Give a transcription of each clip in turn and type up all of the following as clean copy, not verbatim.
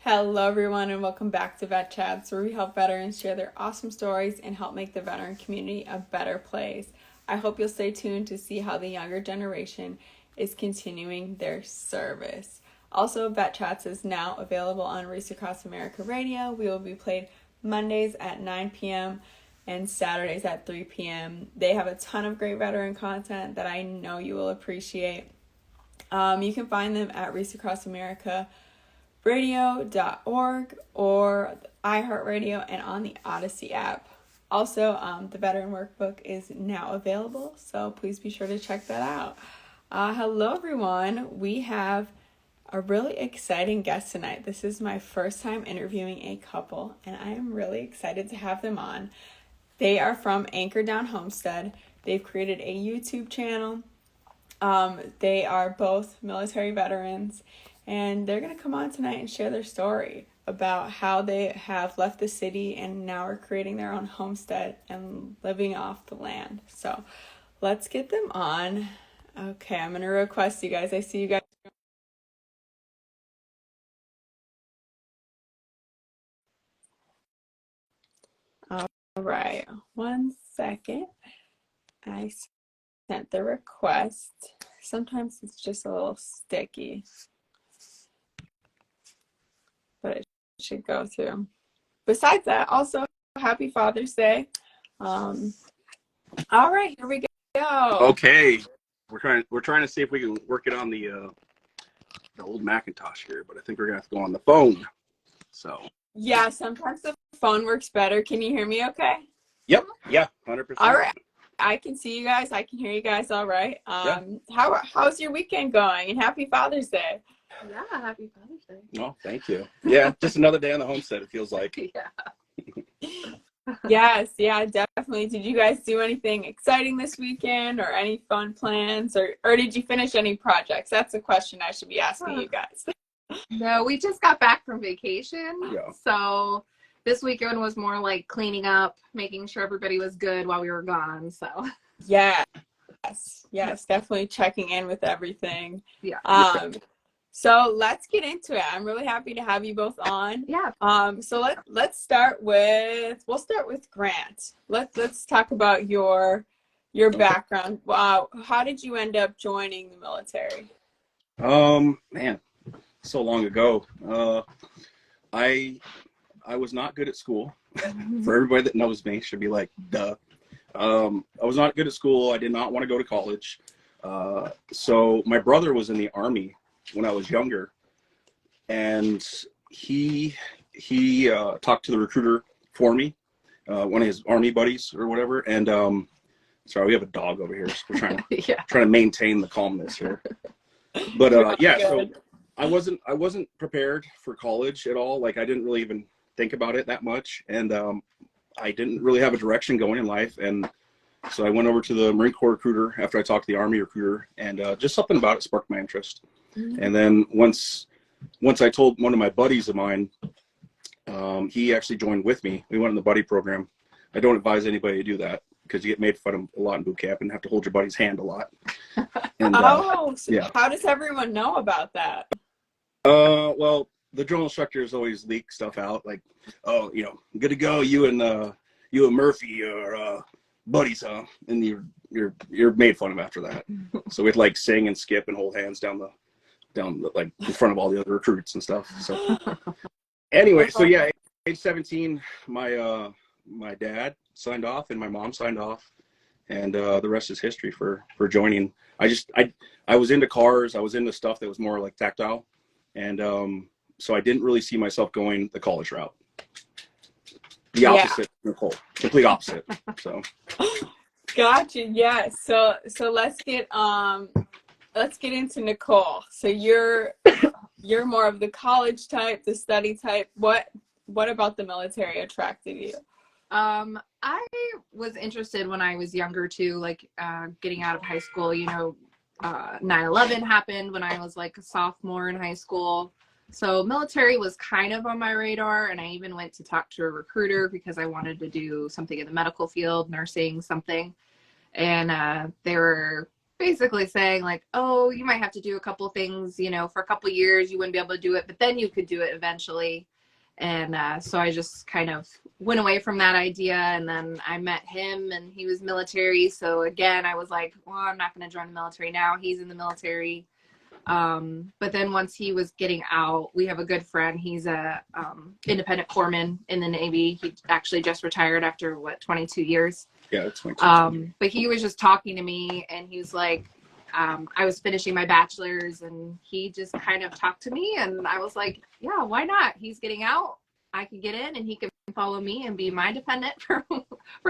Hello, everyone, and welcome back to Vet Chats, where we help veterans share their awesome stories and help make the veteran community a better place. I hope you'll stay tuned to see how the younger generation is continuing their service. Also, Vet Chats is now available on Race Across America Radio. We will be played Mondays at 9 p.m. and Saturdays at 3 p.m. They have a ton of great veteran content that I know you will appreciate. You can find them at Race Across America radio.org or iHeartRadio and on the Odyssey app. Also, the Veteran Workbook is now available, so please be sure to check that out. Hello, everyone. We have a really exciting guest tonight. This is my first time interviewing a couple, and I am really excited to have them on. They are from Down Homestead. They've created a YouTube channel. They are both military veterans, and they're going to come on tonight and share their story about how they have left the city and now are creating their own homestead and living off the land. So let's get them on. Okay, I'm going to request you guys. I see you guys. All right, 1 second. I sent the request. Sometimes it's just a little sticky, but it should go through. Besides that, also happy Father's Day. All right, here we go. Okay, we're trying to see if we can work it on the old Macintosh here, but I think we're gonna have to go on the phone. So yeah, sometimes the phone works better. Can you hear me okay? Yep, yeah, 100%. All right, I can see you guys. I can hear you guys. All right. Yeah. How's your weekend going? And happy Father's Day. Yeah, happy Father's Day. Oh, thank you. Yeah, just another day on the homestead, it feels like. Yeah. Yes, yeah, definitely. Did you guys do anything exciting this weekend or any fun plans or did you finish any projects? That's a question I should be asking you guys. No, we just got back from vacation. Yeah. So this weekend was more like cleaning up, making sure everybody was good while we were gone. So Yes, definitely checking in with everything. yeah. So let's get into it. I'm really happy to have you both on. Yeah. So let's start with Grant. Let's talk about your background. Wow, how did you end up joining the military? Man, so long ago. I was not good at school. For everybody that knows me, should be like, duh. I was not good at school. I did not want to go to college. So my brother was in the Army when I was younger, and he talked to the recruiter for me, one of his Army buddies or whatever. And sorry, we have a dog over here, so we're trying to maintain the calmness here. But yeah, so I wasn't prepared for college at all. Like, I didn't really even think about it that much, and I didn't really have a direction going in life. And so I went over to the Marine Corps recruiter after I talked to the Army recruiter, and just something about it sparked my interest. Mm-hmm. And then once I told one of my buddies of mine, he actually joined with me. We went in the buddy program. I don't advise anybody to do that because you get made fun of a lot in boot camp and have to hold your buddy's hand a lot. And, so yeah. How does everyone know about that? Well, the drill instructors always leak stuff out, like, oh, good to go. You and Murphy are buddies, huh? And you're made fun of after that. So we'd like sing and skip and hold hands down like in front of all the other recruits and stuff. So anyway, so yeah, age 17, my dad signed off and my mom signed off, and the rest is history for joining. I was into cars. I was into stuff that was more like tactile, and so I didn't really see myself going the college route. The opposite, Nicole. Complete opposite. So gotcha. Yeah. So let's get into Nicole. So you're more of the college type, the study type. What about the military attracted you? I was interested when I was younger too, like getting out of high school. 9/11 happened when I was like a sophomore in high school. So military was kind of on my radar, and I even went to talk to a recruiter because I wanted to do something in the medical field, nursing, something. And they were basically saying like, oh, you might have to do a couple things, you know, for a couple years, you wouldn't be able to do it, but then you could do it eventually. And so I just kind of went away from that idea. And then I met him and he was military. So again, I was like, well, I'm not going to join the military now. He's in the military. But then once he was getting out, we have a good friend. He's a independent corpsman in the Navy. He actually just retired after 22 years. Yeah, it's 22. But he was just talking to me and he was like, I was finishing my bachelor's and he just kind of talked to me and I was like, yeah, why not? He's getting out. I can get in and he can follow me and be my dependent for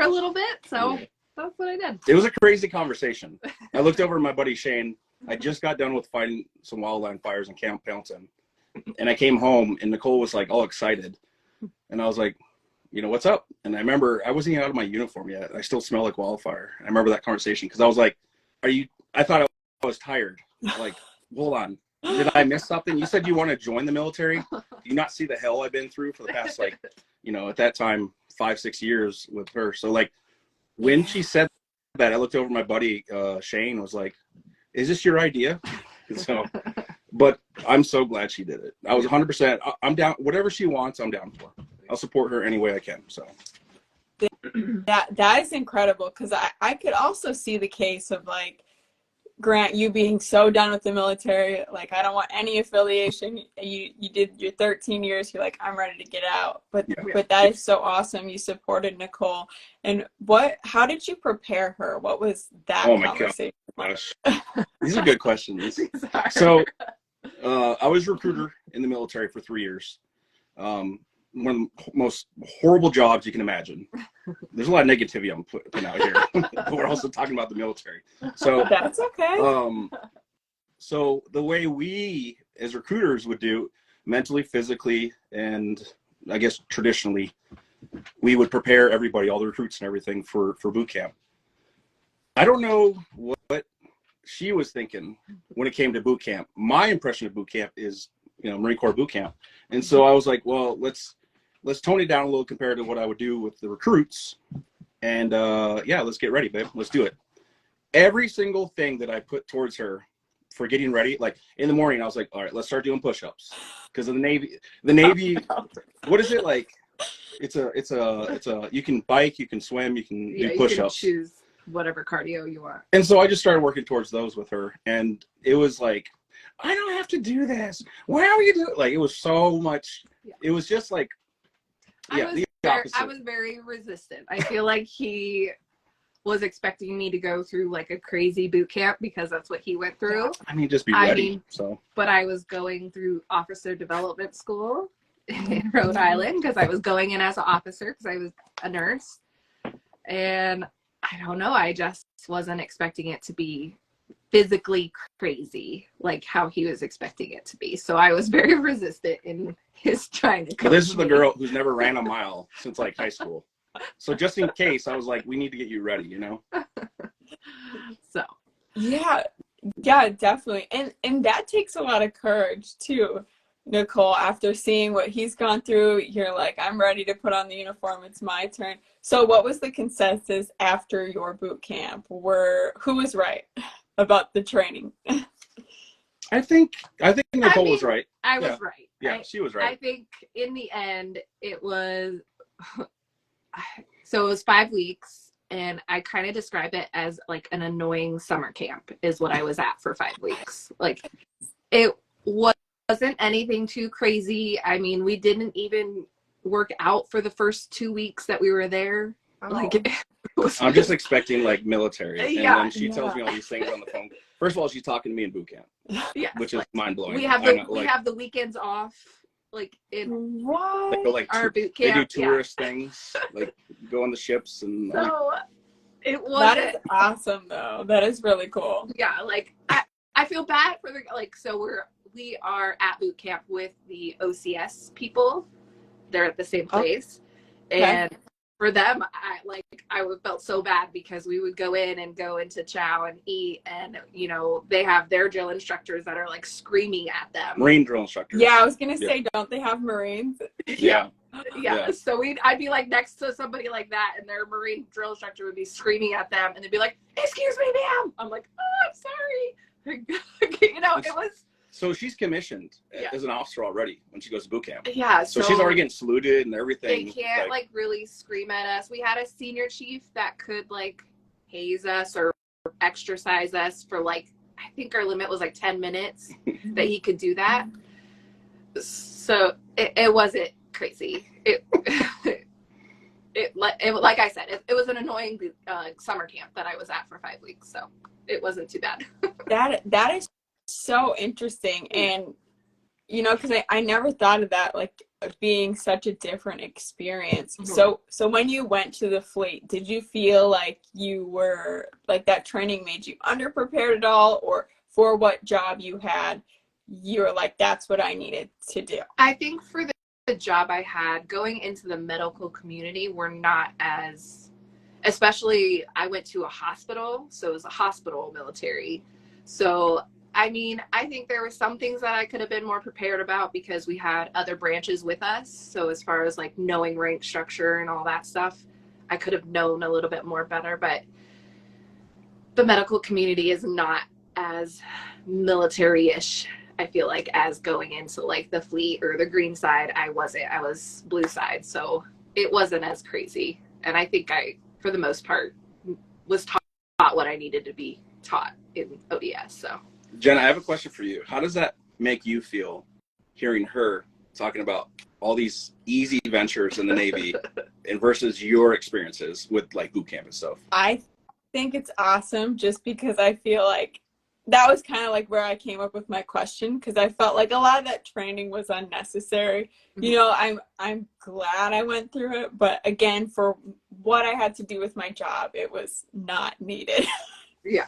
a little bit. So that's what I did. It was a crazy conversation. I looked over at my buddy Shane. I just got done with fighting some wildland fires in Camp Pendleton. And I came home and Nicole was like all excited. And I was like, you know, what's up? And I remember I wasn't even out of my uniform yet. I still smell like wildfire. I remember that conversation because I was like, I thought I was tired. Like, hold on. Did I miss something? You said you want to join the military. Do you not see the hell I've been through for the past, like, you know, at that time, 5-6 years with her. So like when she said that, I looked over at my buddy, Shane, was like, is this your idea? So, but I'm so glad she did it. I was 100%. I'm down. Whatever she wants, I'm down for. I'll support her any way I can. So that is incredible because I could also see the case of like Grant, you being so done with the military, like I don't want any affiliation. You did your 13 years. You're like, I'm ready to get out. But that is so awesome. You supported Nicole. And how did you prepare her? What was that conversation? Gosh. These are good questions. So I was a recruiter in the military for 3 years. One of the most horrible jobs you can imagine. There's a lot of negativity I'm putting out here, but we're also talking about the military. So that's okay. So the way we as recruiters would do mentally, physically, and I guess traditionally, we would prepare everybody, all the recruits and everything for boot camp. I don't know what she was thinking when it came to boot camp. My impression of boot camp is, you know, Marine Corps boot camp. And so I was like, well, let's tone it down a little compared to what I would do with the recruits. And yeah, let's get ready, babe. Let's do it. Every single thing that I put towards her for getting ready, like in the morning, I was like, all right, let's start doing push-ups. Because in the Navy, what is it like? It's a, you can bike, you can swim, you can do push-ups. You can choose whatever cardio you want. And so I just started working towards those with her. And it was like, I don't have to do this. Why are you doing? Like, it was so much. Yeah. It was just like, I was very resistant. I feel like he was expecting me to go through like a crazy boot camp because that's what he went through. I mean, just be ready. But I was going through officer development school in Rhode Island because I was going in as an officer because I was a nurse. And I don't know, I just wasn't expecting it to be physically crazy like how he was expecting it to be. So I was very resistant in his trying to coach this is the girl who's never ran a mile since like high school. So just in case, I was like, we need to get you ready, you know? So yeah, definitely. And that takes a lot of courage too, Nicole. After seeing what he's gone through, you're like, I'm ready to put on the uniform. It's my turn. So what was the consensus after your boot camp? Who was right about the training? I think Nicole was right. I was right. Yeah, she was right. I think in the end it was so it was 5 weeks, and I kind of describe it as like an annoying summer camp is what I was at for 5 weeks. Like it wasn't anything too crazy. I mean, we didn't even work out for the first 2 weeks that we were there. Like I'm just expecting like military, and then she tells me all these things on the phone. First of all, she's talking to me in boot camp, which is mind blowing. We have the weekends off, like in what? Boot camp. They do tourist things, like go on the ships and. So it was. That is awesome, though. That is really cool. Yeah, like I feel bad for so we are at boot camp with the OCS people. They're at the same place, and for them, I felt so bad because we would go into chow and eat, and you know they have their drill instructors that are like screaming at them. Marine drill instructors. Yeah, I was gonna say, don't they have Marines? Yeah. Yeah. So I'd be like next to somebody like that, and their Marine drill instructor would be screaming at them, and they'd be like, "Excuse me, ma'am." I'm like, "Oh, I'm sorry." You know, it was. So she's commissioned as an officer already when she goes to boot camp. Yeah. So she's already getting saluted and everything. They can't like really scream at us. We had a senior chief that could like haze us or exercise us for like, I think our limit was like 10 minutes that he could do that. So it wasn't crazy. It like I said, it was an annoying summer camp that I was at for 5 weeks. So it wasn't too bad. That is so interesting. And, you know, because I never thought of that, like being such a different experience. Mm-hmm. So when you went to the fleet, did you feel like you were, like that training made you underprepared at all, or for what job you had, you were like, that's what I needed to do? I think for the job I had, going into the medical community, we're not as, especially I went to a hospital, so it was a hospital military. So I mean, I think there were some things that I could have been more prepared about because we had other branches with us. So as far as like knowing rank structure and all that stuff, I could have known a little bit more better. But the medical community is not as military-ish, I feel like, as going into like the fleet or the green side. I wasn't. I was blue side. So it wasn't as crazy. And I think I, for the most part, was taught what I needed to be taught in ODS. So. Jenna, I have a question for you. How does that make you feel hearing her talking about all these easy ventures in the Navy and versus your experiences with like boot camp and stuff? I think it's awesome just because I feel like that was kind of like where I came up with my question, because I felt like a lot of that training was unnecessary. Mm-hmm. You know, I'm glad I went through it, but again, for what I had to do with my job, it was not needed. Yeah.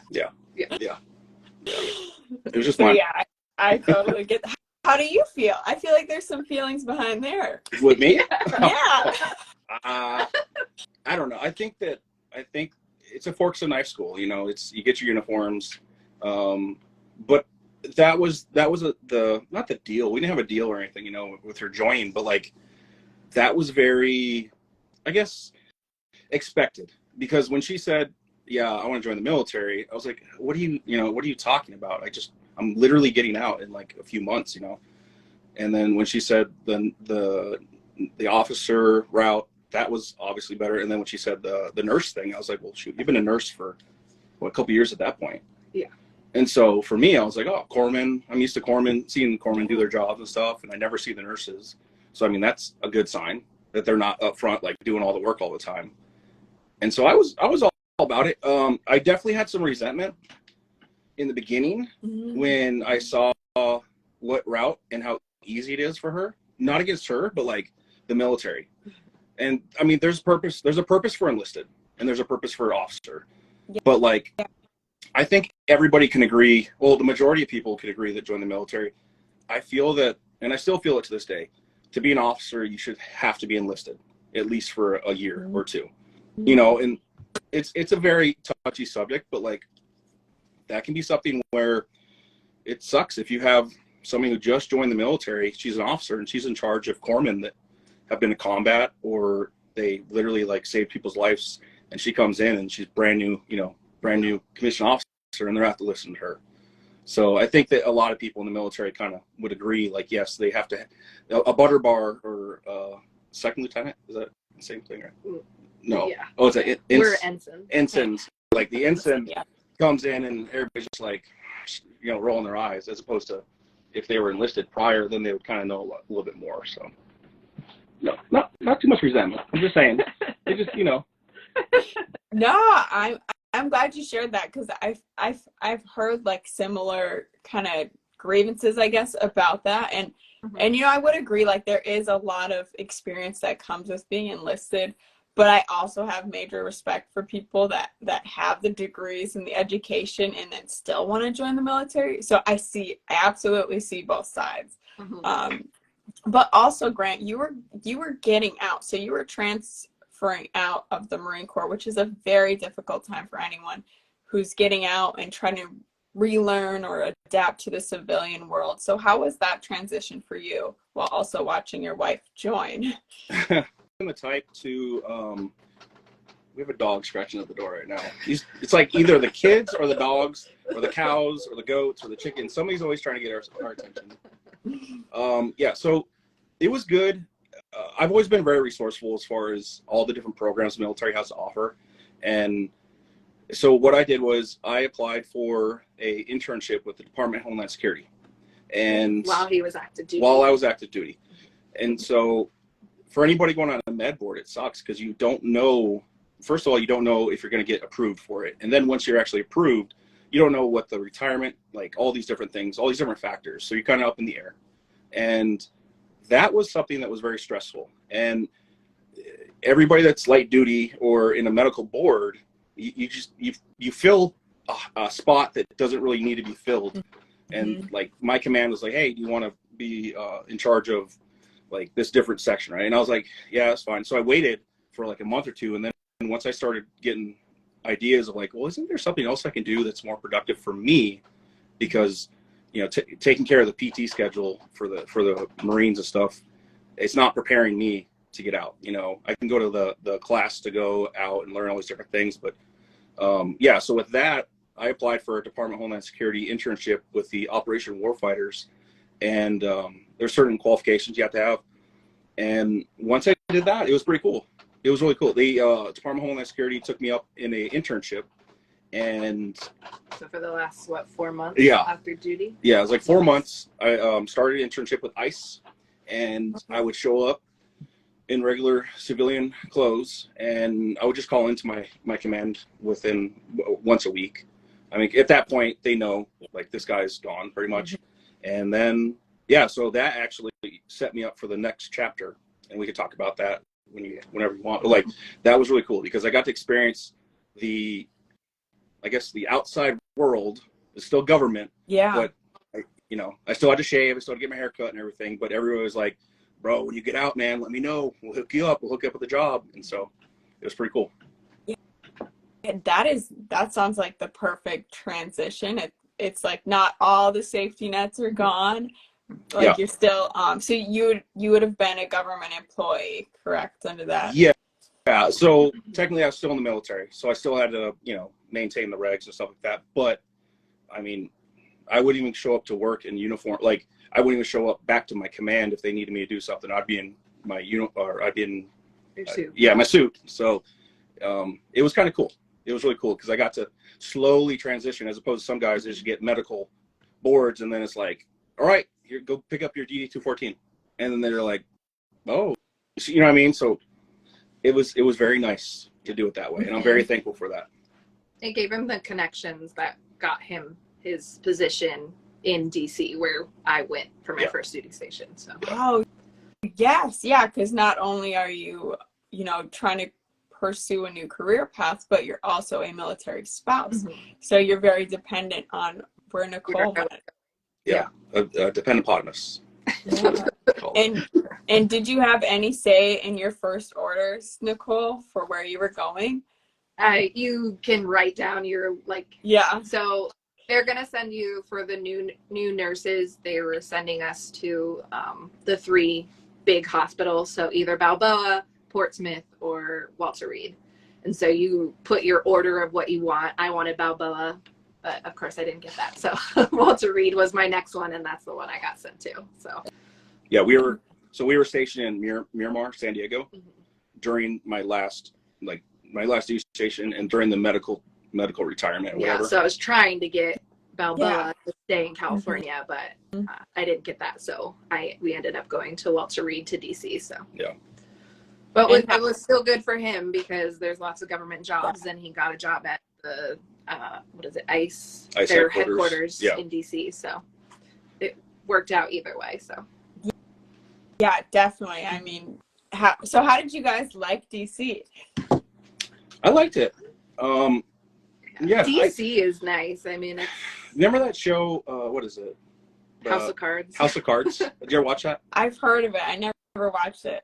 It was just fun. Yeah, I totally get that. How do you feel? I feel like there's some feelings behind there. With me? Yeah. I don't know. I think it's a forks and knife school. You know, you get your uniforms, but that was not the deal. We didn't have a deal or anything, you know, with her joining, but like that was very, I guess, expected, because when she said, yeah, I want to join the military, I was like, what are you talking about? I'm literally getting out in like a few months, you know? And then when she said the officer route, that was obviously better. And then when she said the nurse thing, I was like, well, shoot, you've been a nurse for a couple years at that point. Yeah. And so for me, I was like, oh, corpsmen, I'm used to seeing the corpsmen do their jobs and stuff, and I never see the nurses. So, I mean, that's a good sign that they're not up front, like doing all the work all the time. And so I was all about it. I definitely had some resentment in the beginning when I saw what route and how easy it is for her. Not against her, but like the military. And I mean, there's a purpose for enlisted and there's a purpose for officer. Yeah. But like, I think everybody can agree, well, the majority of people could agree that join the military. I feel that, and I still feel it to this day, to be an officer, you should have to be enlisted at least for a year or two, you know, and it's a very touchy subject, but like that can be something where it sucks if you have somebody who just joined the military, she's an officer and she's in charge of corpsmen that have been to combat, or they literally like saved people's lives, and she comes in and she's brand new commissioned officer, and they're have to listen to her. So I think that a lot of people in the military kind of would agree, like, yes, they have to, a butter bar or second lieutenant, is that the same thing, right? No. Yeah. Oh, it's like we're ensigns. Ensigns. Like the ensign comes in and everybody's just like, you know, rolling their eyes, as opposed to if they were enlisted prior, then they would kind of know a little bit more. So no, not too much resentment. I'm just saying, they just, you know. No, I'm glad you shared that, because I've heard like similar kind of grievances, I guess, about that, and you know, I would agree, like there is a lot of experience that comes with being enlisted, but I also have major respect for people that have the degrees and the education and then still want to join the military. So I absolutely see both sides. But also, Grant, you were getting out, so you were transferring out of the Marine Corps, which is a very difficult time for anyone who's getting out and trying to relearn or adapt to the civilian world. So how was that transition for you while also watching your wife join? I'm the type to, we have a dog scratching at the door right now. It's like either the kids or the dogs or the cows or the goats or the chickens. Somebody's always trying to get our attention. Yeah, so it was good. I've always been very resourceful as far as all the different programs the military has to offer. And so what I did was I applied for a internship with the Department of Homeland Security. And while he was active duty. While I was active duty. And so for anybody going on a med board, it sucks because you don't know. First of all, you don't know if you're going to get approved for it. And then once you're actually approved, you don't know what the retirement, like all these different things, all these different factors. So you're kind of up in the air. And that was something that was very stressful. And everybody that's light duty or in a medical board, you fill a spot that doesn't really need to be filled. And like my command was like, hey, do you want to be in charge of like this different section, right? And I was like, yeah, that's fine. So I waited for like a month or two. And then once I started getting ideas of like, well, isn't there something else I can do that's more productive for me? Because, you know, taking care of the PT schedule for the Marines and stuff, it's not preparing me to get out. You know, I can go to the class to go out and learn all these different things. But yeah, so with that, I applied for a Department of Homeland Security internship with the Operation Warfighters. And there's certain qualifications you have to have. And once I did that, it was pretty cool. It was really cool. The Department of Homeland Security took me up in an internship. And so for the last, 4 months after duty? Yeah, it was like 4 months. I started an internship with ICE. And I would show up in regular civilian clothes. And I would just call into my command within once a week. I mean, at that point, they know, like, this guy's gone pretty much. And then, yeah, so that actually set me up for the next chapter. And we could talk about that whenever you want. But, like, that was really cool because I got to experience the outside world is still government. Yeah. But, I still had to shave. I still had to get my hair cut and everything. But everyone was like, bro, when you get out, man, let me know. We'll hook you up. We'll hook you up with a job. And so it was pretty cool. That sounds like the perfect transition. It's like not all the safety nets are gone. Like you're still so you would have been a government employee, correct, under that? Yeah. So technically I was still in the military. So I still had to, maintain the regs and stuff like that. But I mean, I wouldn't even show up to work in uniform. Like I wouldn't even show up back to my command if they needed me to do something. I'd be in my I'd be in your suit. My suit. So it was kind of cool. It was really cool because I got to slowly transition as opposed to some guys that just get medical boards and then it's like, all right, here, go pick up your DD-214. And then they're like, oh, you know what I mean? So it was very nice to do it that way. And I'm very thankful for that. It gave him the connections that got him his position in DC where I went for my first duty station. So. Oh, yes. Yeah. Because not only are you, trying to pursue a new career path, but you're also a military spouse. So you're very dependent on where Nicole went. Yeah. Dependent upon us. Yeah. And did you have any say in your first orders, Nicole, for where you were going? You can write down your so they're gonna send you for the new nurses. They were sending us to the 3 big hospitals, so either Balboa, Portsmouth, or Walter Reed. And so you put your order of what you want. I wanted Balboa, but of course I didn't get that. So Walter Reed was my next one, and that's the one I got sent to. So yeah, we were stationed in Miramar, San Diego, during my last duty station and during the medical retirement or whatever. So I was trying to get Balboa to stay in California, but I didn't get that. So we ended up going to Walter Reed to DC. So yeah. But it was still good for him because there's lots of government jobs, and he got a job at the ICE their headquarters in DC. So it worked out either way. So yeah, definitely. I mean, how did you guys like DC? I liked it. DC is nice. I mean, remember that show? What is it? House of Cards. House of Cards. Did you ever watch that? I've heard of it. I never watched it.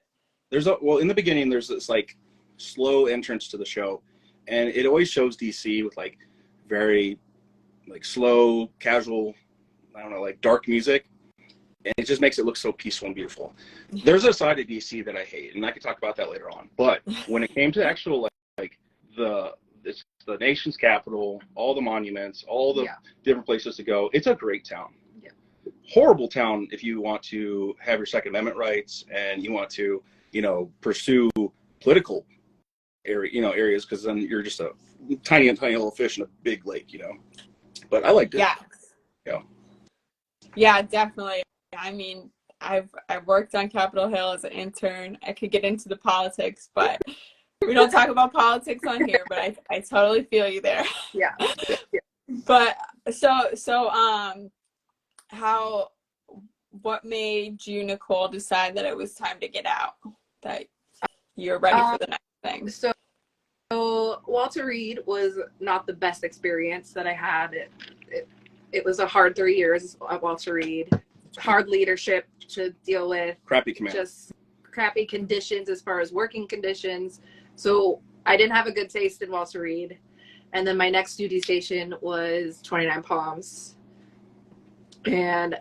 In the beginning, there's this like slow entrance to the show, and it always shows DC with like very like slow, casual, I don't know, like dark music. And it just makes it look so peaceful and beautiful. There's a side of DC that I hate, and I can talk about that later on. But when it came to actual like it's the nation's capital, all the monuments, all the different places to go, it's a great town. Yeah. Horrible town if you want to have your Second Amendment rights and you want to, pursue political areas, because then you're just a tiny little fish in a big lake, But I liked it. Yeah. Yeah, definitely. I mean, I've worked on Capitol Hill as an intern. I could get into the politics, but we don't talk about politics on here. But I totally feel you there. Yeah. But what made you, Nicole, decide that it was time to get out? That you're ready for the next thing? So Walter Reed was not the best experience that I had. It was a hard 3 years at Walter Reed. Hard leadership to deal with. Crappy command. Just crappy conditions as far as working conditions. So I didn't have a good taste in Walter Reed. And then my next duty station was 29 Palms. And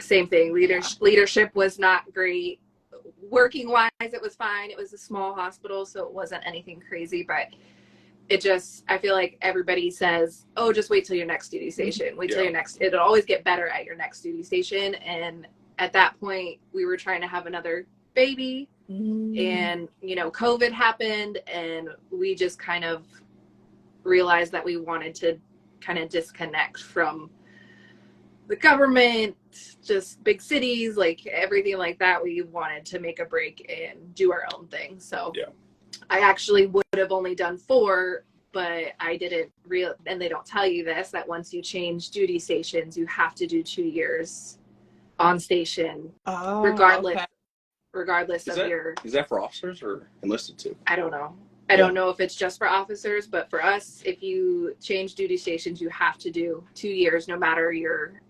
same thing. Leadership was not great. Working wise, it was fine. It was a small hospital, so it wasn't anything crazy, but I feel like everybody says, oh, just wait till your next duty station. Wait till your next, it'll always get better at your next duty station. And at that point, we were trying to have another baby, and, COVID happened, and we just kind of realized that we wanted to kind of disconnect from the government, just big cities, like everything like that. We wanted to make a break and do our own thing. So I actually would have only done 4, but I didn't and they don't tell you this, that once you change duty stations, you have to do 2 years on station, regardless of your. Is that for officers or enlisted too? I don't know. I don't know if it's just for officers, but for us, if you change duty stations, you have to do 2 years, no matter your,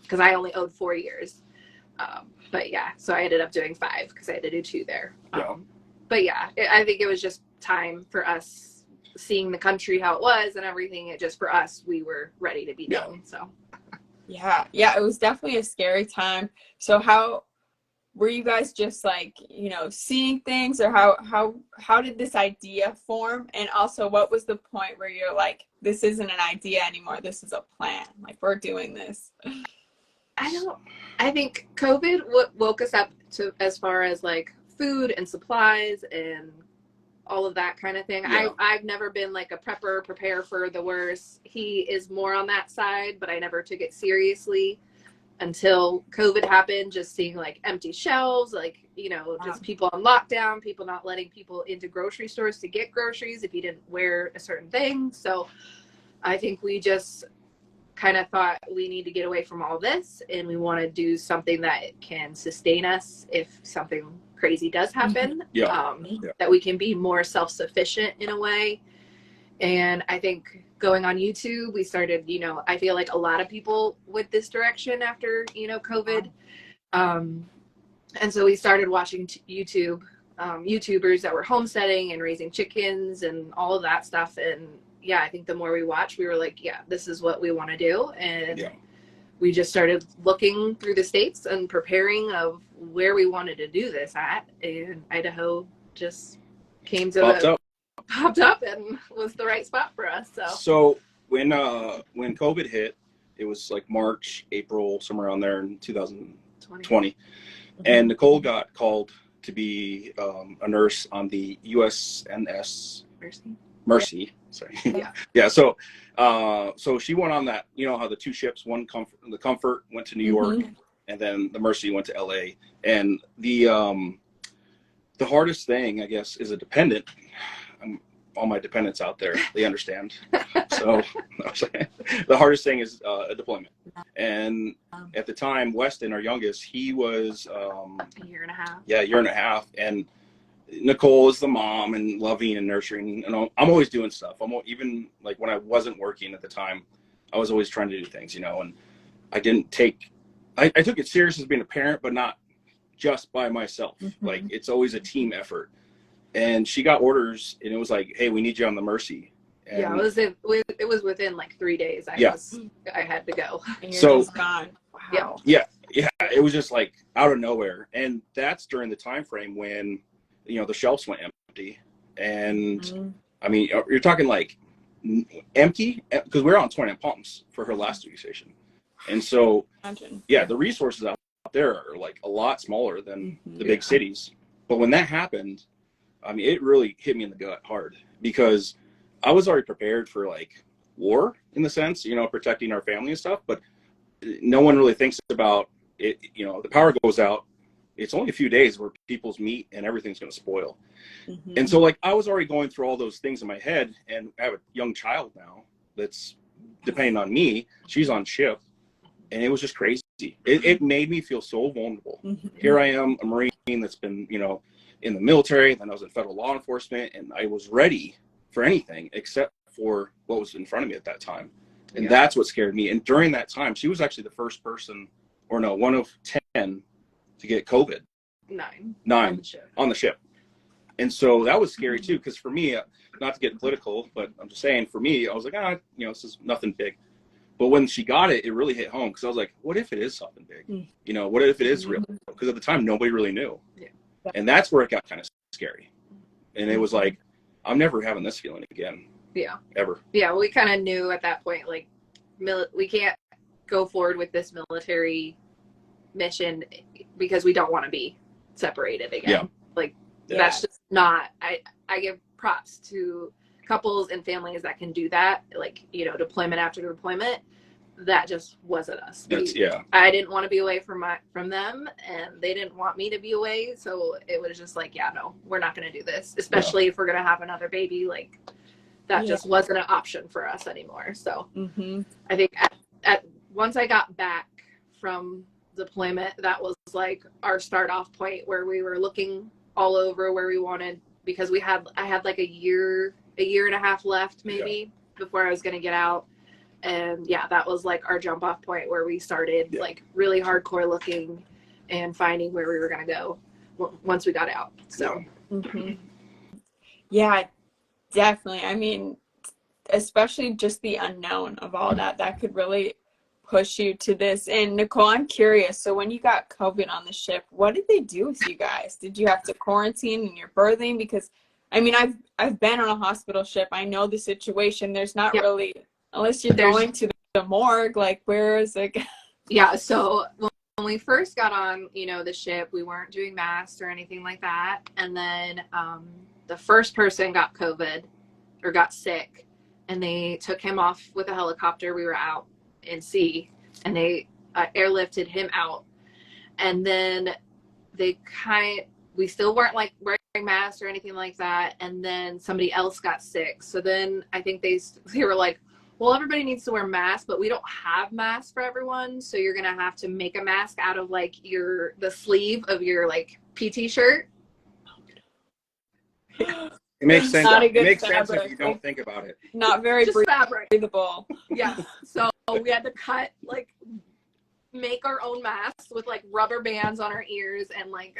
because I only owed 4 years. But yeah, so I ended up doing 5 because I had to do 2 there. But yeah, I think it was just time for us seeing the country how it was and everything. It just, for us, we were ready to be done. So yeah, it was definitely a scary time. So how were you guys just like, seeing things, or how did this idea form? And also, what was the point where you're like, this isn't an idea anymore, this is a plan, like we're doing this? I think COVID woke us up to, as far as like food and supplies and all of that kind of thing. I've never been like a prepare for the worst. He is more on that side, but I never took it seriously until COVID happened. Just seeing like empty shelves, like, just people on lockdown, people not letting people into grocery stores to get groceries if you didn't wear a certain thing. So I think we just kind of thought we need to get away from all this, and we want to do something that can sustain us if something crazy does happen. That we can be more self-sufficient in a way. And I think going on YouTube, we started, I feel like a lot of people went this direction after, COVID. And so we started watching YouTubers that were homesteading and raising chickens and all of that stuff. And yeah, I think the more we watched, we were like, yeah, this is what we want to do. And we just started looking through the states and preparing of where we wanted to do this at. And Idaho just popped up and was the right spot for us. So when COVID hit, it was like March, April, somewhere around there in 2020. And Nicole got called to be a nurse on the USNS Mercy. Sorry. Yeah. So she went on that. You know how the 2 ships, the Comfort went to New York, and then the Mercy went to LA. And the hardest thing, I guess, is a dependent. All my dependents out there, they understand. So the hardest thing is a deployment. And at the time, Weston, our youngest, he was a year and a half. Yeah, a year and a half. And Nicole is the mom and loving and nurturing. And I'm always doing stuff. Even like when I wasn't working at the time, I was always trying to do things, and I didn't I took it serious as being a parent, but not just by myself. Like, it's always a team effort. And she got orders, and it was like, hey, we need you on the Mercy. And yeah, it was within like 3 days. I had to go. And you're So- just gone. Wow. yeah, it was just like out of nowhere. And that's during the time frame when, the shelves went empty. And Mhm. I mean, you're talking like empty, because we were on 20 pumps for her last duty station. And so, Imagine. yeah, the resources out there are like a lot smaller than Mhm. the big cities. But when that happened, I mean, it really hit me in the gut hard, because I was already prepared for like war in the sense, protecting our family and stuff. But no one really thinks about it. The power goes out. It's only a few days where people's meat and everything's going to spoil. Mhm. And so, like, I was already going through all those things in my head, and I have a young child now that's depending on me. She's on shift, and it was just crazy. It made me feel so vulnerable. Mhm. Here I am, a Marine that's been, in the military, then I was in federal law enforcement, and I was ready for anything except for what was in front of me at that time. And that's what scared me. And during that time, she was actually the first person, or no, one of 10 to get COVID. 9 9 on the ship. And so that was scary too, because for me, not to get political, but I'm just saying, for me, I was like, this is nothing big. But when she got it, it really hit home, because I was like, what if it is something big? What if it is real? Because at the time, nobody really knew. Yeah. And that's where it got kind of scary. And it was like, I'm never having this feeling again. Yeah. Ever. Yeah, we kind of knew at that point, like, we can't go forward with this military mission because we don't want to be separated again. Yeah. Like, that's just not, I give props to couples and families that can do that, like, deployment after deployment. That just wasn't us. I didn't want to be away from them, and they didn't want me to be away, so it was just like, no, we're not going to do this, especially if we're going to have another baby. Like, that just wasn't an option for us anymore. So I think at once I got back from deployment, that was like our start off point, where we were looking all over where we wanted, because I had like a year and a half left maybe before I was going to get out. And that was like our jump off point, where we started like really hardcore looking and finding where we were going to go once we got out. So yeah, definitely. I mean, especially just the unknown of all that could really push you to this. And Nicole, I'm curious, so when you got COVID on the ship, what did they do with you guys? Did you have to quarantine in your birthing? Because I mean, I've been on a hospital ship. I know the situation. There's not really, unless you're going to the morgue, like, where is it? Yeah, so when we first got on, the ship, we weren't doing masks or anything like that. And then the first person got COVID or got sick, and they took him off with a helicopter. We were out in sea, and they airlifted him out. And then we still weren't like wearing masks or anything like that. And then somebody else got sick. So then I think they were like, well, everybody needs to wear masks, but we don't have masks for everyone. So you're going to have to make a mask out of like the sleeve of your like PT shirt. It makes sense. Not a good it makes fabric. sense if you don't think about it. Not very Just fabric. breathable. Yeah. So we had to make our own masks with like rubber bands on our ears, and like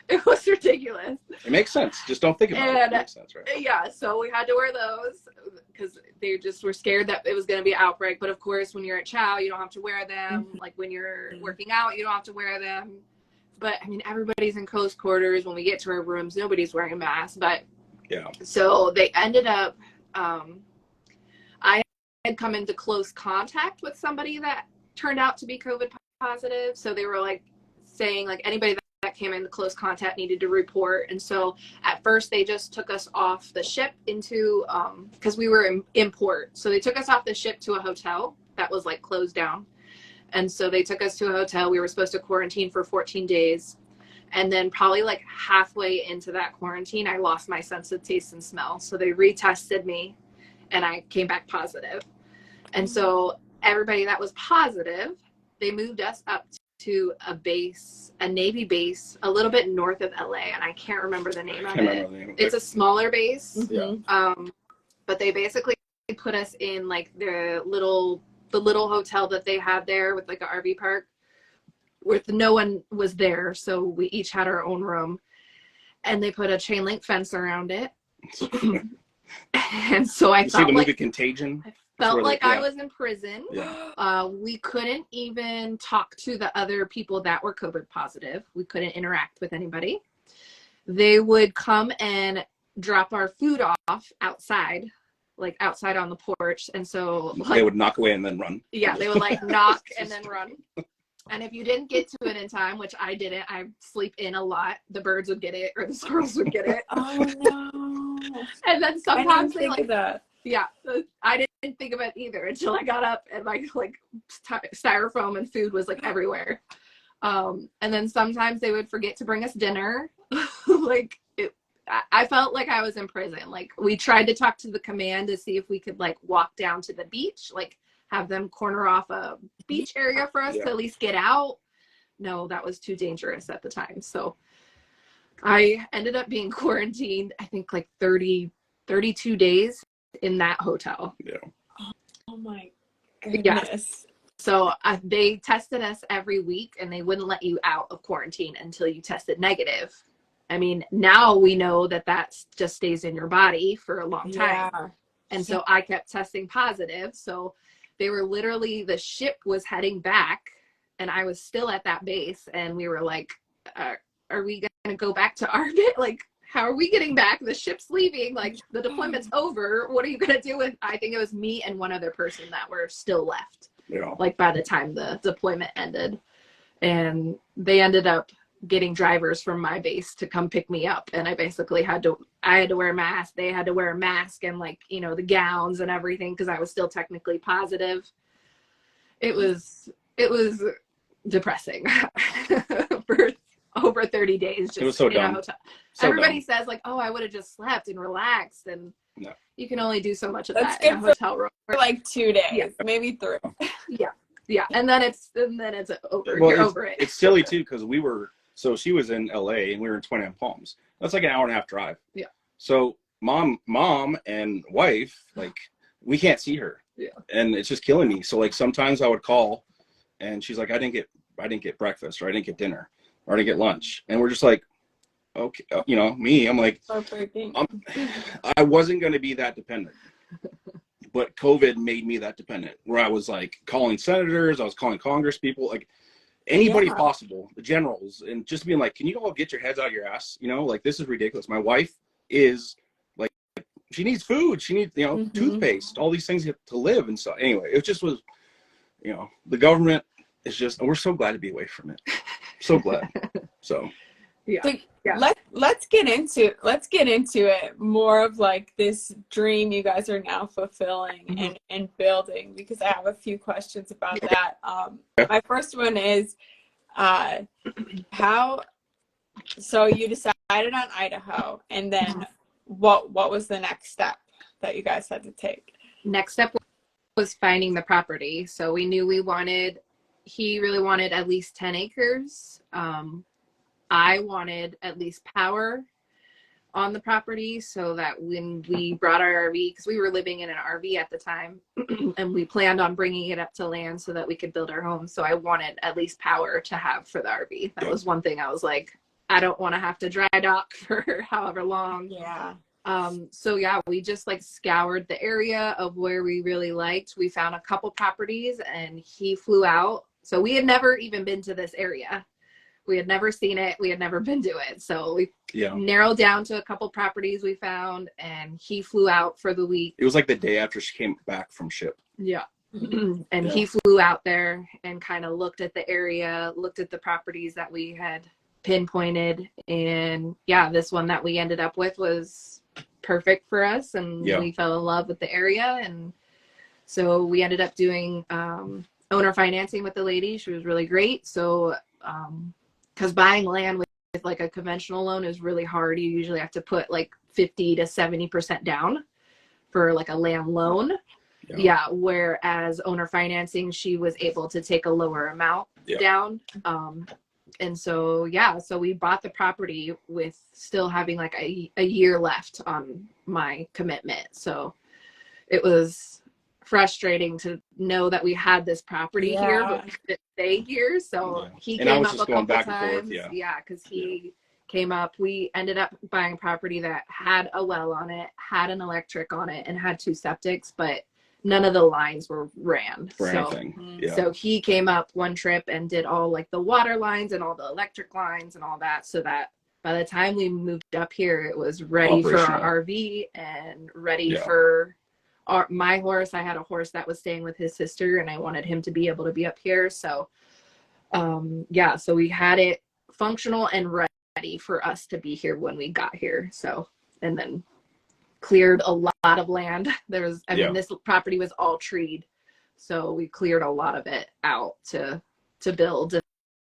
it was ridiculous. It makes sense. Just don't think about it. It makes sense, right? Yeah. So we had to wear those because they just were scared that it was going to be an outbreak. But of course, when you're at chow, you don't have to wear them. Like when you're working out, you don't have to wear them. But I mean, everybody's in close quarters. When we get to our rooms, nobody's wearing a mask. But so they ended up, I had come into close contact with somebody that turned out to be COVID positive. So they were like saying like anybody that came into close contact needed to report. And so at first they just took us off the ship into, because we were in port. So they took us off the ship to a hotel that was like closed down. And so they took us to a hotel. We were supposed to quarantine for 14 days. And then probably like halfway into that quarantine, I lost my sense of taste and smell. So they retested me and I came back positive. And so everybody that was positive, they moved us up to a Navy base a little bit north of LA. And I can't remember the name of it. It's a smaller base. But they basically put us in like the little hotel that they had there with like an RV park where no one was there. So we each had our own room, and they put a chain link fence around it. And so I You see the felt movie like Contagion? I That's felt where like I was in prison. Yeah. We couldn't even talk to the other people that were COVID positive. We couldn't interact with anybody. They would come and drop our food off outside, like outside on the porch. And so like, they would knock away and then run. Yeah, they would like knock and then run. And if you didn't get to it in time, which I didn't, I sleep in a lot, the birds would get it or the squirrels would get it. Oh no. And then sometimes they like, that. yeah, I didn't think of it either until I got up and my like styrofoam and food was like everywhere. And then sometimes they would forget to bring us dinner. Like I felt like I was in prison. Like we tried to talk to the command to see if we could like walk down to the beach, like have them corner off a beach area for us to at least get out. No, that was too dangerous at the time. So I ended up being quarantined, I think like 32 days in that hotel. Yeah. Oh my goodness. Yeah. So they tested us every week and they wouldn't let you out of quarantine until you tested negative. I mean, now we know that just stays in your body for a long time. Yeah. And so I kept testing positive. So they were literally, the ship was heading back and I was still at that base. And we were like, are we going to go back to our bit? Like, how are we getting back? The ship's leaving. Like, the deployment's over. What are you going to do with, I think it was me and one other person that were still left. Yeah. Like by the time the deployment ended. And they ended up getting drivers from my base to come pick me up. And I basically had to wear a mask. They had to wear a mask and like, you know, the gowns and everything because I was still technically positive. It was depressing for over 30 days. Just it was so dumb. A hotel. So everybody says like, oh, I would have just slept and relaxed. And no. You can only do so much of That's that in a hotel room for like 2 days, maybe 3. Yeah. And then it's over. Well, you're over it. It's silly too because she was in LA and we were in 29 Palms. That's like an hour and a half drive. Yeah. So mom and wife, like we can't see her. Yeah. And it's just killing me. So like sometimes I would call and she's like, I didn't get breakfast or I didn't get dinner or I didn't get lunch. And we're just like, okay, you know, I'm like, I wasn't going to be that dependent, but COVID made me that dependent where I was like calling senators, I was calling Congress people, like anybody possible, the generals, and just being like, can you all get your heads out of your ass? You know, like this is ridiculous. My wife is like, she needs food. She needs, toothpaste, all these things to live. And so anyway, it just was, the government is just, we're so glad to be away from it. So glad. So. Let's get into it more of like this dream you guys are now fulfilling and building, because I have a few questions about that. My first one is so you decided on Idaho, and then what was the next step that you guys had to take? Next step was finding the property. So we knew he really wanted at least 10 acres. I wanted at least power on the property so that when we brought our RV, because we were living in an RV at the time, and we planned on bringing it up to land so that we could build our home. So I wanted at least power to have for the RV. That was one thing I was like, I don't want to have to dry dock for however long. Yeah. We just like scoured the area of where we really liked. We found a couple properties and he flew out. So we had never even been to this area. We had never seen it. We had never been to it. So we narrowed down to a couple properties we found, and he flew out for the week. It was like the day after she came back from ship. Yeah. And he flew out there and kind of looked at the area, looked at the properties that we had pinpointed. And this one that we ended up with was perfect for us. And we fell in love with the area. And so we ended up doing owner financing with the lady. She was really great. So, because buying land with like a conventional loan is really hard. You usually have to put like 50 to 70% down for like a land loan. Whereas owner financing, she was able to take a lower amount down. And so we bought the property with still having like a year left on my commitment. So it was frustrating to know that we had this property here, but we couldn't stay here. So he came up a couple times. Because he came up. We ended up buying a property that had a well on it, had an electric on it, and had 2 septics, but none of the lines were ran. For So, anything. Yeah. so he came up one trip and did all like the water lines and all the electric lines and all that, so that by the time we moved up here, it was ready for our RV and ready for my horse. I had a horse that was staying with his sister, and I wanted him to be able to be up here. So, so we had it functional and ready for us to be here when we got here. So, and then cleared a lot of land. Mean, this property was all treed, so we cleared a lot of it out to build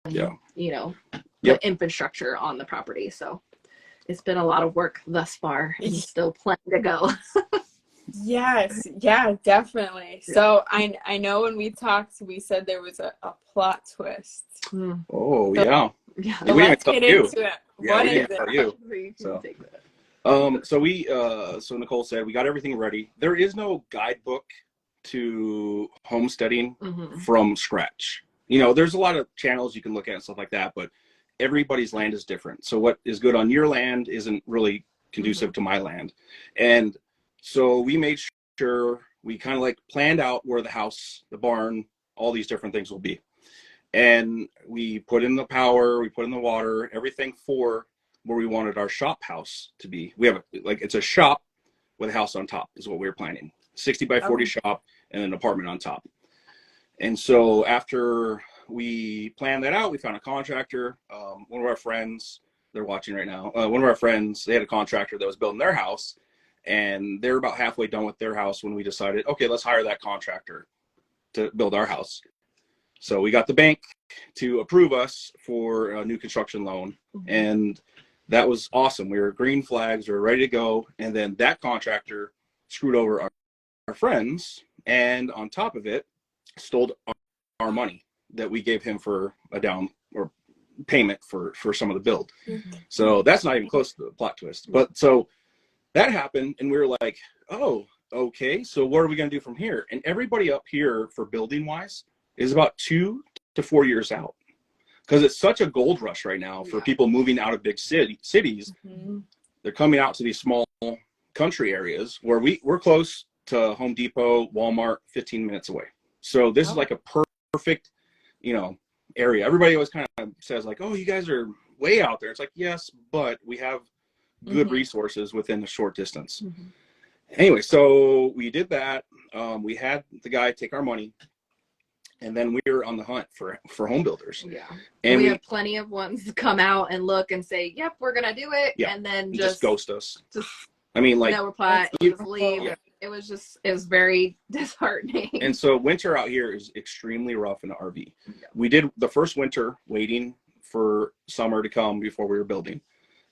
and the infrastructure on the property. So it's been a lot of work thus far, and still plenty to go. Yes, yeah, definitely. So I know when we talked, we said there was a plot twist. Oh, so, yeah. So let's get into it. Yeah, what we is didn't tell you. So Nicole said we got everything ready. There is no guidebook to homesteading from scratch. There's a lot of channels you can look at and stuff like that, but everybody's land is different. So what is good on your land isn't really conducive to my land. And so we made sure we kind of like planned out where the house, the barn, all these different things will be. And we put in the power, we put in the water, everything for where we wanted our shop house to be. We have it's a shop with a house on top is what we were planning. 60 by 40 shop and an apartment on top. And so after we planned that out, we found a contractor. One of our friends, they're watching right now. One of our friends, they had a contractor that was building their house, and they're about halfway done with their house when we decided, okay, let's hire that contractor to build our house. So we got the bank to approve us for a new construction loan, and that was awesome. We were green flags, we were ready to go, and then that contractor screwed over our friends, and on top of it, stole our money that we gave him for a down or payment for some of the build. So that's not even close to the plot twist. But so that happened, and we were like, oh, okay, so what are we going to do from here? And everybody up here for building wise is about 2 to 4 years out, because it's such a gold rush right now for people moving out of big cities. They're coming out to these small country areas where we're close to Home Depot, Walmart, 15 minutes away. So this is like a perfect, area. Everybody always kind of says like, oh, you guys are way out there. It's like, yes, but we have good resources within a short distance. Anyway, so we did that. We had the guy take our money, and then we were on the hunt for home builders. Yeah. And we had plenty of ones come out and look and say, yep, we're going to do it. Yeah. And then just ghost us. No reply, just leave. Yeah. It was very disheartening. And so winter out here is extremely rough in the RV. Yeah. We did the first winter waiting for summer to come before we were building.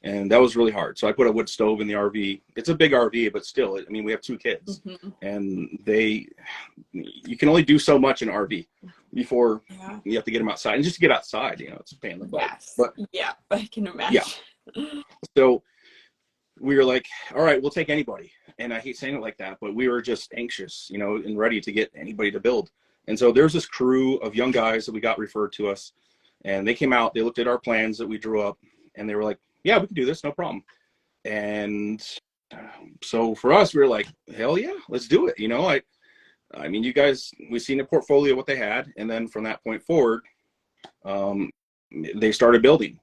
And that was really hard. So I put a wood stove in the RV. It's a big RV, but still, we have 2 kids, and you can only do so much in RV before you have to get them outside. And just to get outside, it's a pain in the butt. Yes. But I can imagine. Yeah. So we were like, all right, we'll take anybody. And I hate saying it like that, but we were just anxious, and ready to get anybody to build. And so there's this crew of young guys that we got referred to us, and they came out, they looked at our plans that we drew up, and they were like, yeah, we can do this, no problem. And so for us, we were like, hell yeah, let's do it. I mean, you guys, we've seen a portfolio of what they had. And then from that point forward, they started building.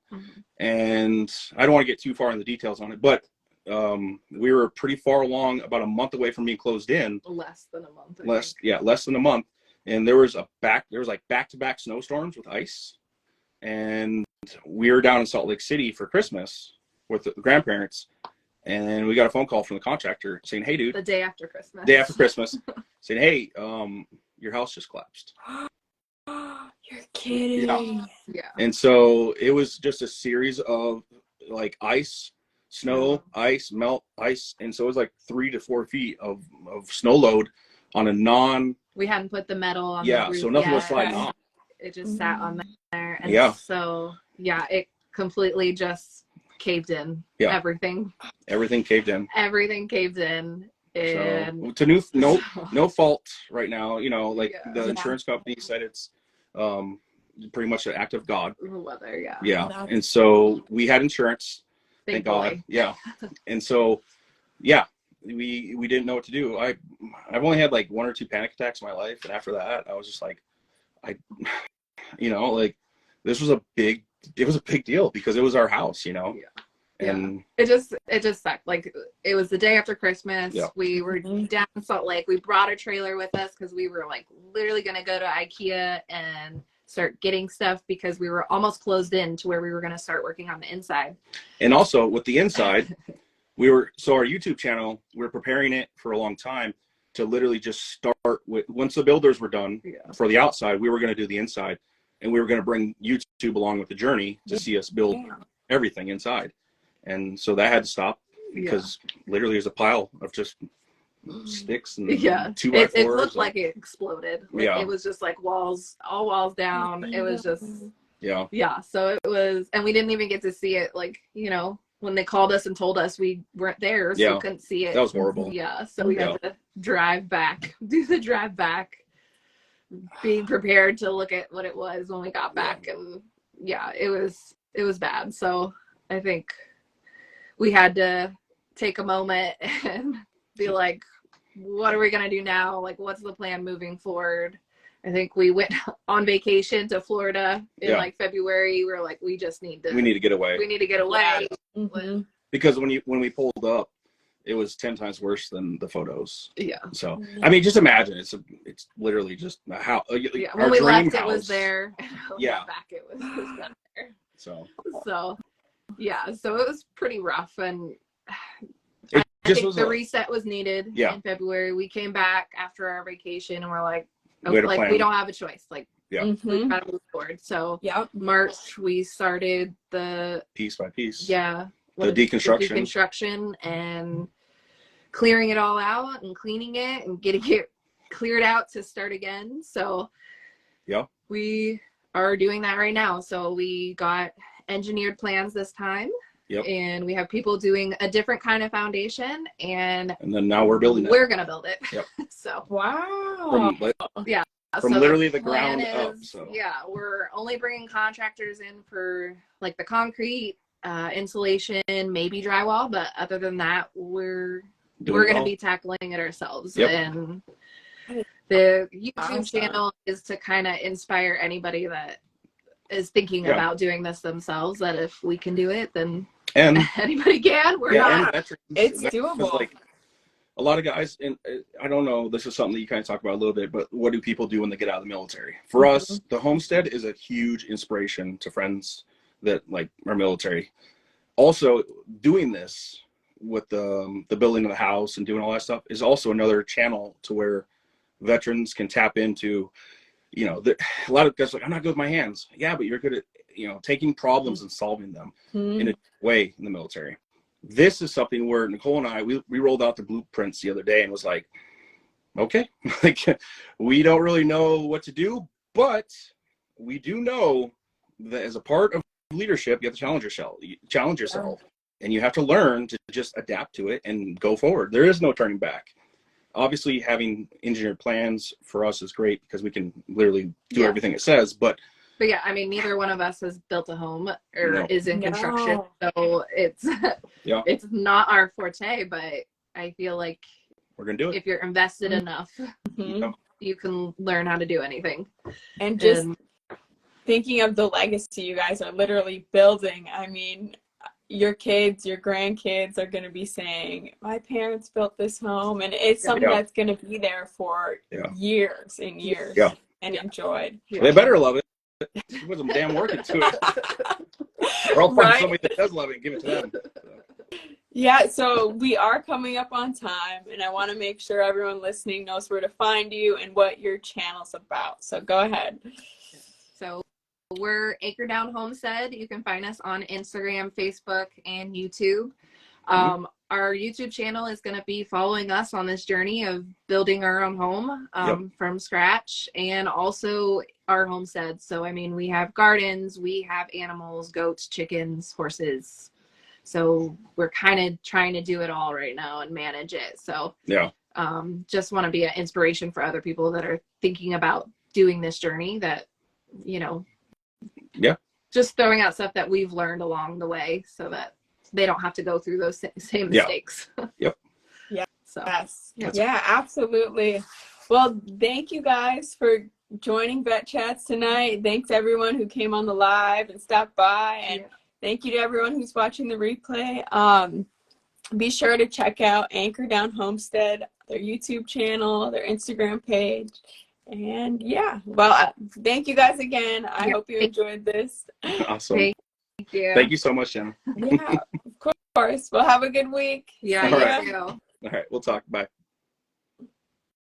And I don't want to get too far in the details on it, but we were pretty far along, about a month away from being closed in. Less than a month. Less than a month. And there was back-to-back snowstorms with ice. And we were down in Salt Lake City for Christmas with the grandparents, and we got a phone call from the contractor saying, hey dude, the day after Christmas saying, hey, your house just collapsed. You're kidding. Yeah. And so it was just a series of like ice, snow, ice, melt, ice, and so it was like 3 to 4 feet of snow load on a we hadn't put the metal on the roof so nothing was sliding off. It just sat on there, and so it completely just caved in. Everything caved in. Everything caved in. And so, no fault right now. The insurance company said it's pretty much an act of God. Weather, yeah. Yeah. And so we had insurance. Thank God. Yeah. And so, yeah, we didn't know what to do. I've only had like 1 or 2 panic attacks in my life. And after that, I was just like, like this was a big deal because it was our house, Yeah. And it just sucked. Like, it was the day after Christmas. Yeah. We were down in Salt Lake. We brought a trailer with us because we were like literally going to go to IKEA and start getting stuff because we were almost closed in to where we were going to start working on the inside. And also with the inside, our YouTube channel, we were preparing it for a long time to literally just start with, once the builders were done for the outside, we were going to do the inside, and we were going to bring YouTube along with the journey to see us build everything inside. And so that had to stop because literally there's a pile of just sticks and 2x4s. It looked like it exploded. Like, it was just like all walls down. It was just so it was, and we didn't even get to see it, like, when they called us and told us we weren't there, so we couldn't see it. That was horrible. So we had to do the drive back, being prepared to look at what it was when we got back. And it was bad. So I think we had to take a moment and be like, what are we going to do now? Like, what's the plan moving forward? I think we went on vacation to Florida in like February. We were like, we need to get away. We need to get away. Yeah. Mm-hmm. Because when we pulled up, it was 10 times worse than the photos. Yeah. So, I mean, just imagine, it's literally just how when we left, it was there. And when we got back, it was not there. So it was pretty rough, and I think the reset was needed in February. We came back after our vacation, and we're like, we don't have a choice. Like, we gotta move forward. So March, we started the piece by piece. The deconstruction and clearing it all out and cleaning it and getting it cleared out to start again. So we are doing that right now. So we got engineered plans this time. And we have people doing a different kind of foundation, and then now we're building it. We're gonna build it. So wow. From literally the ground up. So we're only bringing contractors in for like the concrete, insulation, maybe drywall, but other than that, we're gonna be tackling it ourselves. And the YouTube channel is to kind of inspire anybody that is thinking about doing this themselves, that if we can do it, then anybody can. It's doable. Like, a lot of guys, and I don't know, this is something that you kind of talk about a little bit, but what do people do when they get out of the military? For us, the Homestead is a huge inspiration to friends that like are military. Also, doing this with the building of the house and doing all that stuff is also another channel to where veterans can tap into. A lot of guys are like, I'm not good with my hands. Yeah, but you're good at taking problems and solving them in a way in the military. This is something where Nicole and I, we rolled out the blueprints the other day and was like, okay, like, we don't really know what to do, but we do know that as a part of leadership, you have to challenge yourself, and you have to learn to just adapt to it and go forward. There is no turning back. Obviously, having engineered plans for us is great because we can literally do everything it says, but yeah, I mean, neither one of us has built a home or is in construction, so it's it's not our forte. But I feel like we're gonna do it if you're invested enough. You can learn how to do anything. And just thinking of the legacy you guys are literally building. I mean, your kids, your grandkids are going to be saying, my parents built this home, and it's something that's going to be there for years and years and enjoyed. They better love it. Put some damn work into it. Or I'll find somebody that does love it and give it to them. Yeah, so we are coming up on time, and I want to make sure everyone listening knows where to find you and what your channel's about. So go ahead. So we're Down Homestead. You can find us on Instagram, Facebook, and YouTube. Our YouTube channel is going to be following us on this journey of building our own home from scratch, and also our homestead. So, I mean, we have gardens, we have animals, goats, chickens, horses. So we're kind of trying to do it all right now and manage it. So just want to be an inspiration for other people that are thinking about doing this journey, that, Yeah. Just throwing out stuff that we've learned along the way so that they don't have to go through those same mistakes. Yep. Yeah. So Yes. yeah. Yeah, absolutely. Well, thank you guys for joining Vet Chats tonight. Thanks everyone who came on the live and stopped by, and thank you to everyone who's watching the replay. Be sure to check out Anchor Down Homestead, their YouTube channel, their Instagram page. And yeah, well, thank you guys again. I hope you enjoyed this. Awesome. Thank you. Thank you so much, Jenna. Yeah, of course. Well, have a good week. Yeah, All you right. too. All right. We'll talk. Bye.